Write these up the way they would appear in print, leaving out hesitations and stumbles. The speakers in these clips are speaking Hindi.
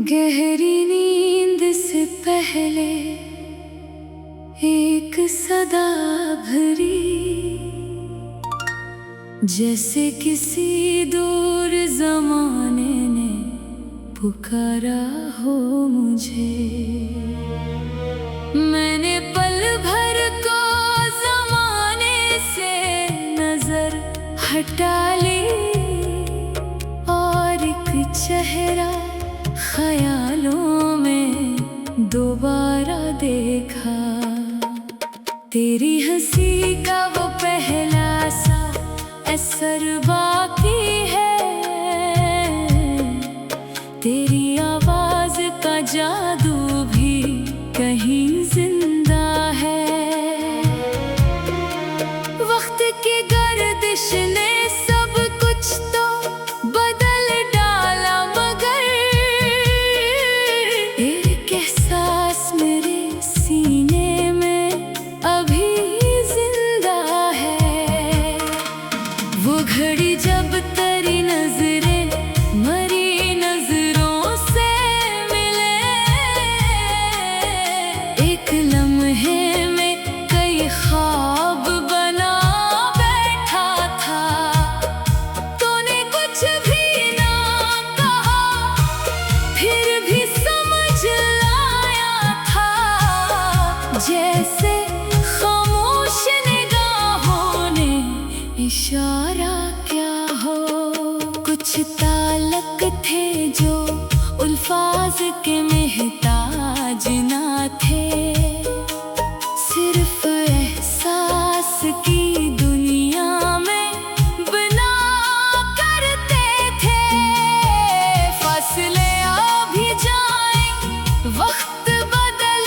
गहरी नींद से पहले एक सदा भरी, जैसे किसी दूर जमाने ने पुकारा हो मुझे। मैंने पल भर को जमाने से नजर हटा ली और एक चेहरा ख्यालों में दोबारा देखा। तेरी हंसी का वो पहला सा असर बाकी है, तेरी आवाज का जादू भी कहीं जिंदा है। वक्त की गर्दिश ने सब कुछ तो बदल डाला, मगर एक एहसास मेरे सीने में अभी जिंदा है। वो घड़ी जब तेरी नजरें मरी नजरों से मिले, एक लम्हे में कई ख्वाब बना बैठा था। तूने कुछ भी ना कहा, फिर भी समझ लाया था, जैसे खामोश निगाहों ने इशारा क्या हो। कुछ ताल्लुक थे जो अल्फाज के मोहताज ना थे, सिर्फ एहसास की दुनिया में बना करते थे। फासले आ भी जाए, वक्त बदल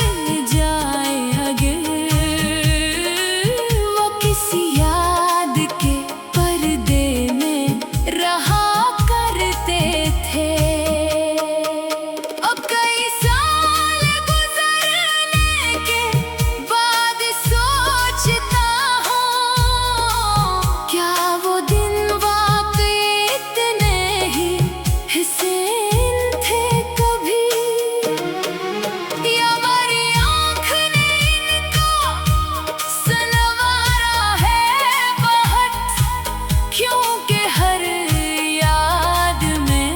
जाए, अगर वो किसी याद के पर्दे में रहा करते थे। अब कई साल गुजरने के बाद सोचता हूँ, क्या वो दिन वाकई इतने ही हसीन थे कभी, या हमारी आँख ने इनको सनवारा है बहुत। क्योंकि हर याद में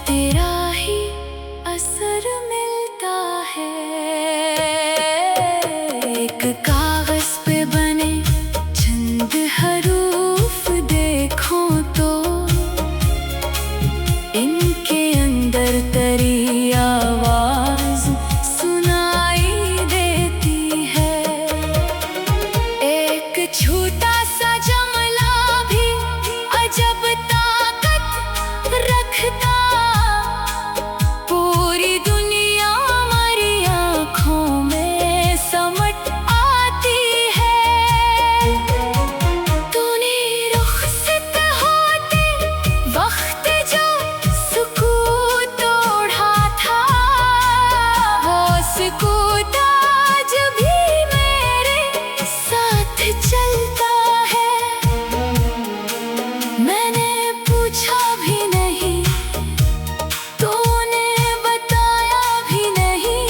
तेरा ही असर मिलता है। एक कागज पे बने चंद हरूफ देखो तो, इनके अंदर तेरी आवाज सुनाई देती है। एक छोटा सा जमला भी अजब ताकत रखता, पूरी दुनिया हमारी आँखों में समट आती है। तूने रुखसत होते वक्त जो सुकूत ओढ़ा था, वो सुकूत आज भी मेरे साथ चलता है। मैंने पूछा भी नहीं, तूने बताया भी नहीं,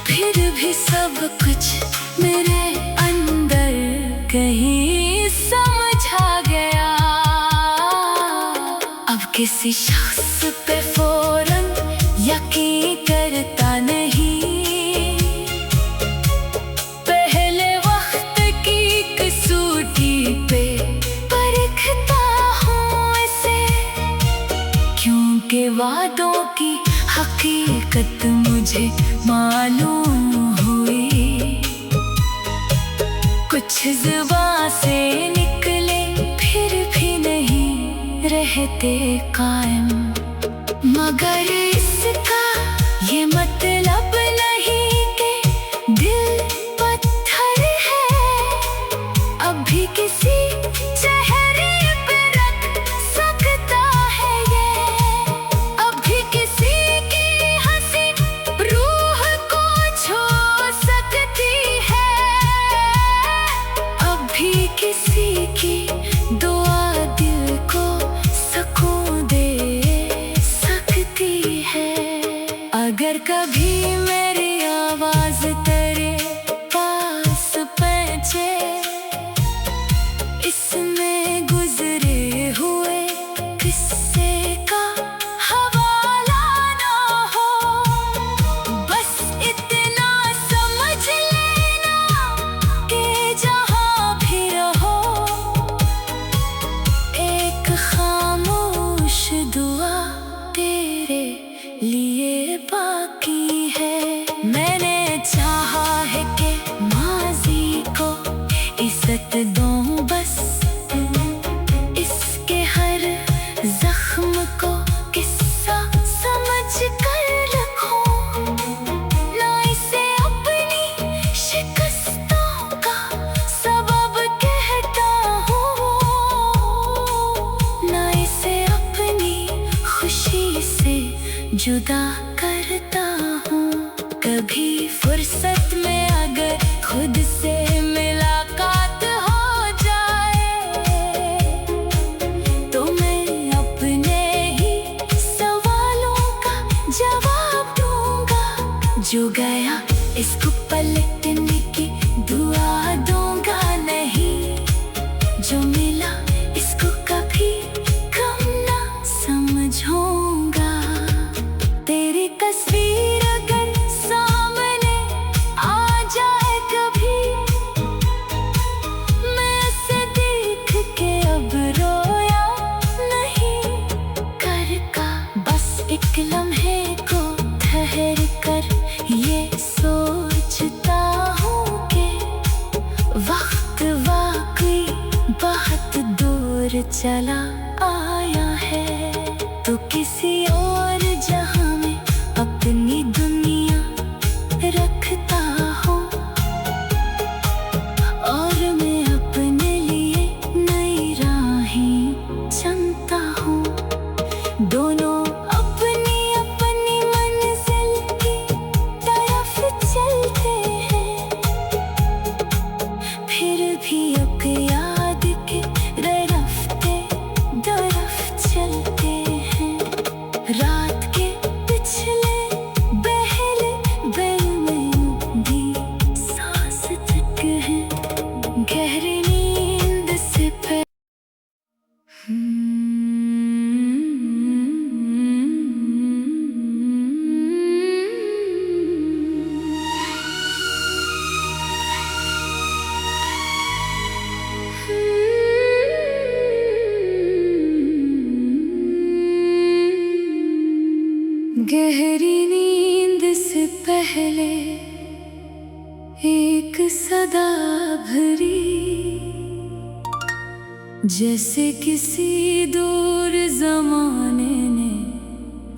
फिर भी सब कुछ मेरे अंदर कहीं समझ आ गया। अब किसी शख्स पे फौरन यकीन करता नहीं, पहले वक्त की कसौटी पे परखता हूँ इसे। क्योंकि वादों की हकीकत मुझे मालूम हुई, कुछ ज़ुबां से निकले फिर भी नहीं रहते कायम। मगर इसका ये मतलब नहीं कि दिल पत्थर है, अभी किसी चेहरे पे रख जुदा करता हूँ। कभी फुर्सत में अगर खुद से मुलाकात हो जाए तो मैं अपने ही सवालों का जवाब दूंगा। जो गया इसको पलटने की दुआ दूंगा नहीं, जो मिला इसको कभी कम ना समझूंगा। तेरी तस्वीर अगर सामने आ जाए कभी, मैं उसे देख के अब रोया नहीं करका। बस एक लम्हे को ठहर कर ये सोचता हूँ कि वक्त वाकई बहुत दूर चला आया है। तो किसी और जहां में अपनी दुनिया रखता हूँ और मैं अपने लिए नई राहें चुनता हूँ। दोनों अपनी अपनी मंजिल की तरफ चलते हैं, फिर भी अब याद के रफ्ते दरफ चलते हैं। रात के पिछले पहले बेल में भी सांस तक है, गहरी नींद से गहरी नींद से पहले एक सदा भरी, जैसे किसी दूर जमाने ने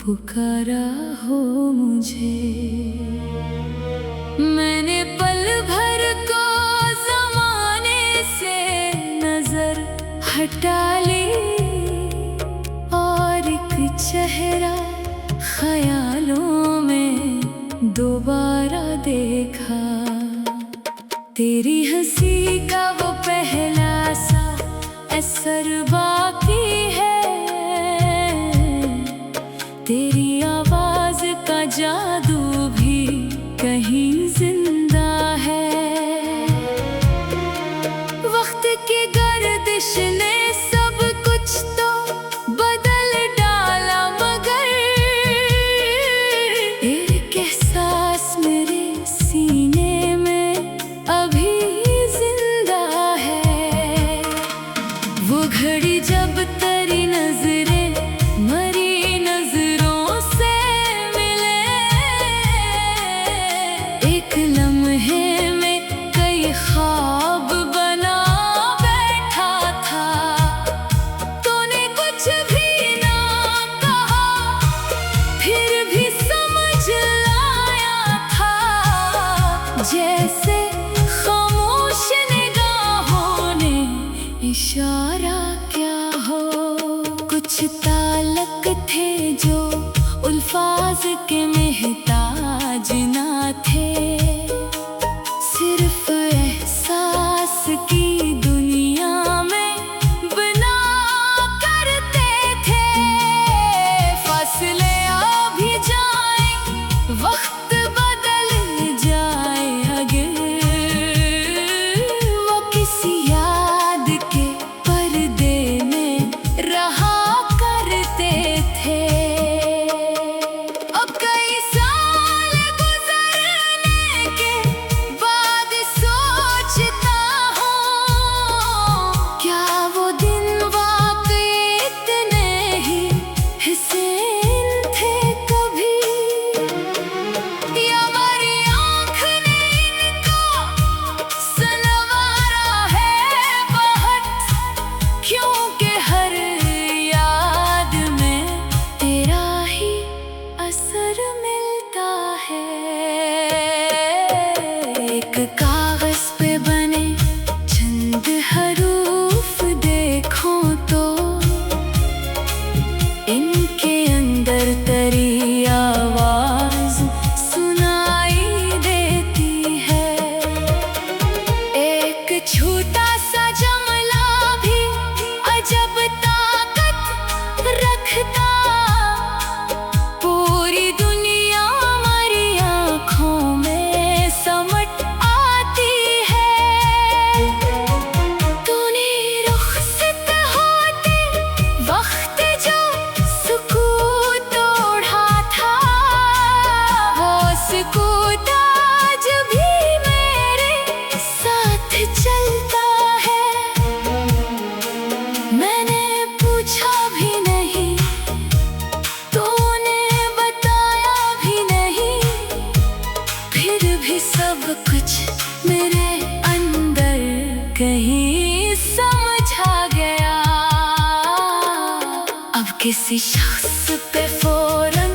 पुकारा हो मुझे। मैंने पल भर को जमाने से नजर हटा ली और एक चेहरा ख्यालों में दोबारा देखा। तेरी हंसी का वो पहला सा असर बाकी है, तेरी आवाज का जादू भी कहीं जिंदा है। वक्त की गर्दिश ने सब कुछ तो बदल डाला, मगर एक एहसास मेरे सीने में अभी जिंदा है। वो घड़ी जब तेरी नजरें मरी नजरों से मिले, एक लम्हे में कई ख्वाब बना बैठा था। तूने कुछ भी ना कहा, फिर भी समझ लाया था, जैसे खामोश निगाहों ने इशारा क्या हो। कुछ ताल्लुक थे जो अल्फाज के मोहताज ना थे, सिर्फ एहसास की दुनिया में बना करते थे। फासले आ भी जाए, वक्त बदल जाए, अगर वो किसी याद के पर्दे में रहा करते थे। अब कई किसी शख्स पे फौरन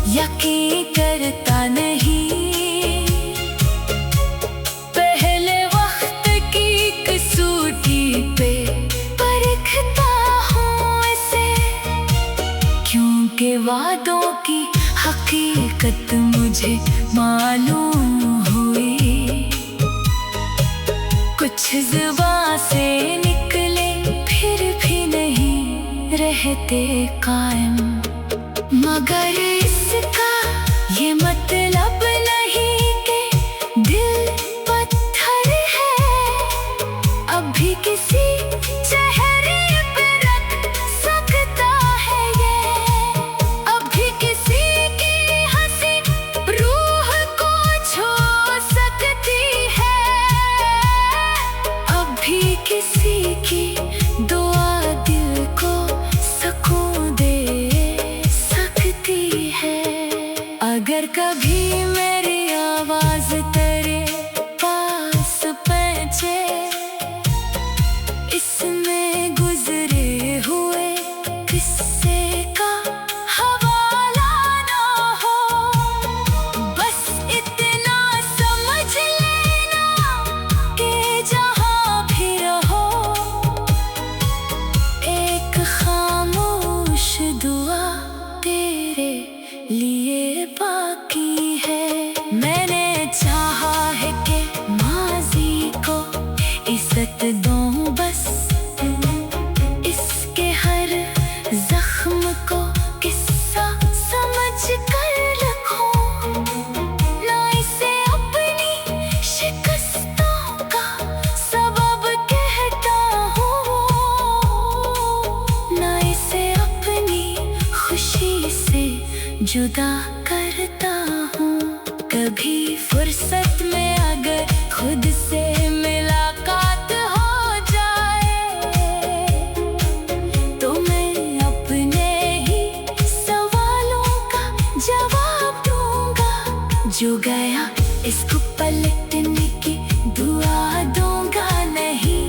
यकीन करता नहीं, पहले वक्त की कसौटी पे परखता हूँ इसे, क्योंकि वादों की हकीकत मुझे मालूम हुई। कुछ ज़ुबान से निकले फिर भी नहीं रहते कायम, मगर इसका ये मतलब नहीं कि दिल पत्थर है। अभी किसी चेहरे पे रख सकता है ये, अभी किसी की हंसी रूह को छू सकती है, अभी किसी की दुआ दिल को सुकून दे सकती है। अगर कभी मेरी आवाज तेरे पास पहुंचे, इसमें गुजरे हुए किस्से का हवाला ना हो, बस इतना समझ लेना कि जहाँ भी रहो एक खामोश दुआ तेरे लिए बाकी है। मैंने चाहा है कि माज़ी को इज़्ज़त दूं, बस इसके हर ज़ख्म को किस्सा समझ कर रखूं, ना इसे अपनी शिकस्तों का सबब कहता हूँ, ना इसे अपनी खुशी से जुदा करता हूँ। कभी फुर्सत में अगर खुद से मुलाकात हो जाए, तो मैं अपने ही सवालों का जवाब दूंगा। जो गया इसको पलटने की दुआ दूंगा नहीं,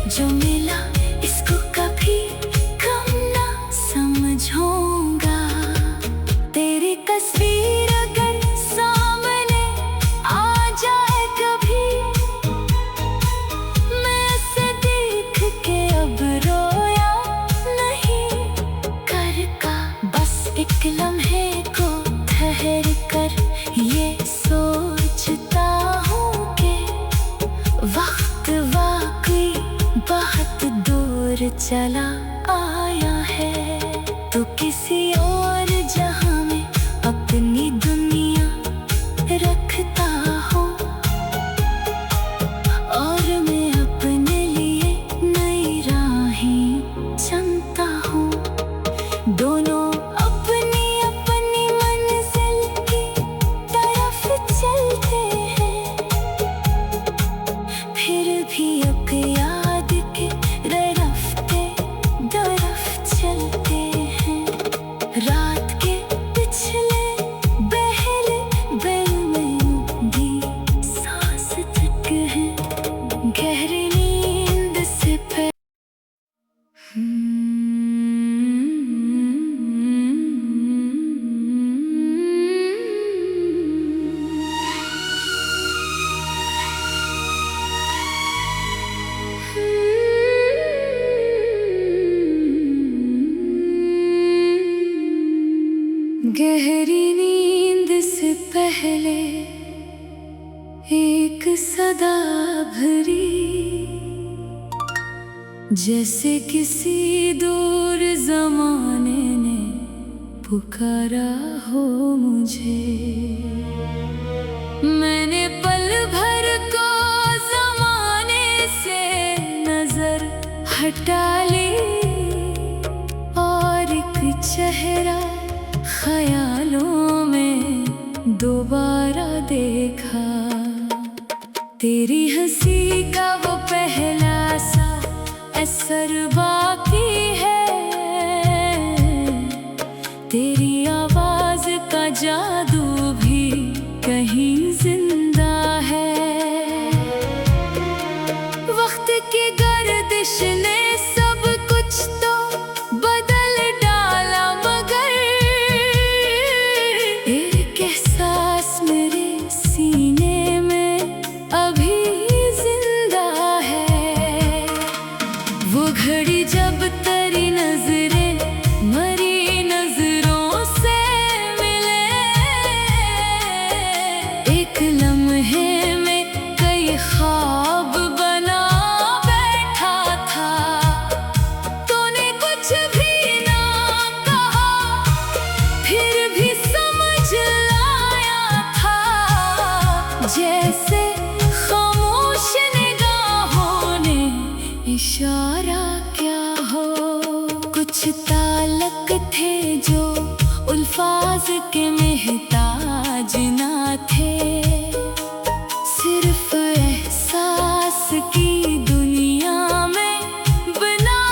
जो मिला इसको कभी कम ना समझूंगा। तेरी तस्वीर अगर सामने आ जाए कभी, मैं उसे देख के अब रोया नहीं करका, बस एक लम्हे को ठहर कर ये सोचता हूँ कि वक्त वाकई बहुत दूर चला आया है, तो किसी और जहां में अपनी दुनिया रखता हूँ, और मैं अपने लिए नई राहें चुनता हूँ। दोनों अपनी अपनी मंजिल की तरफ चलते हैं, फिर भी एक याद के रफ्ते दरफ चलते हैं। रात के पिछले पहले बेल में भी सांस तक है, गहरी नींद से पहले गहरी नींद से पहले एक सदा भरी, जैसे किसी दूर जमाने ने पुकारा हो मुझे। मैंने पल भर को जमाने से नजर हटा ली, और एक चेहरा ख्यालों में दोबारा देखा। तेरी हंसी का वो पहला सा असर बाकी है, तेरी आवाज का जादू भी कहीं जिंदा है। वक्त की गर्दिश ने सब कुछ तो बदल डाला, जब तेरी नजरें मरी नजरों से मिले, एक लम्हे में कई ख्वाब बना बैठा था। तूने कुछ भी ना कहा, फिर भी समझ लाया था, जैसे खामोश निगाहों ने इशारा क्या हो। कुछ ताल्लुक थे जो अल्फाज के मोहताज ना थे, सिर्फ एहसास की दुनिया में बना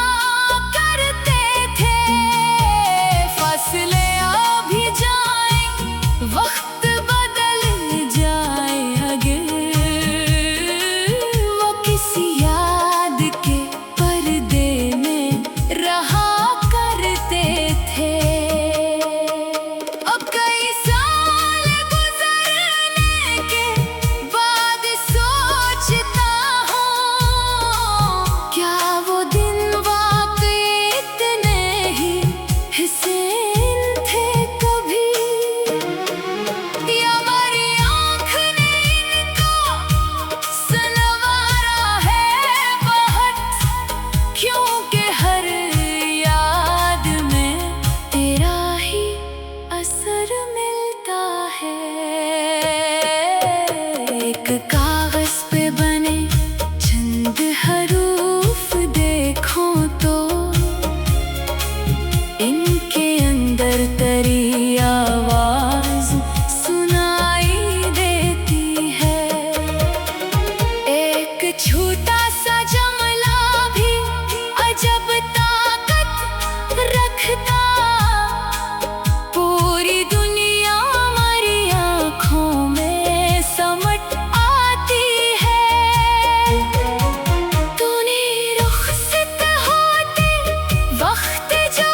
करते थे। फासले आ भी जाए, वक्त बदल जाए, अगर वो किसी याद के पर्दे में रहा करते थे। अब कई साल गुजरने के बाद सोचता हूँ, क्या वो दिन वाकई इतने ही हसीन थे कभी, या मेरी आँख ने इनको सनवारा है बहुत, क्योंकि हर याद में तेरा ही असर मिलता है। एक कागज पे बने चंद हरूफ देखो तो, इनके अंदर तेरी आवाज सुनाई देती है। एक छोटा सा जमला भी अजब ताकत रखता, पूरी दुनिया हमारी आँखों में समट आती है। तूने रुखसत होते वक्त जो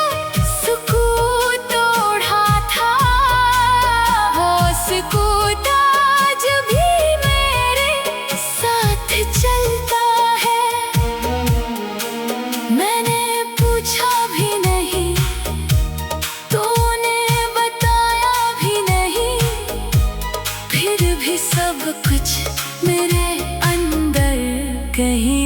सुकून तोड़ा था, वो सुकून आज भी मेरे साथ चलता है। मैंने पूछा भी नहीं, तूने बताया भी नहीं, फिर भी सब कुछ मेरे अंदर कहीं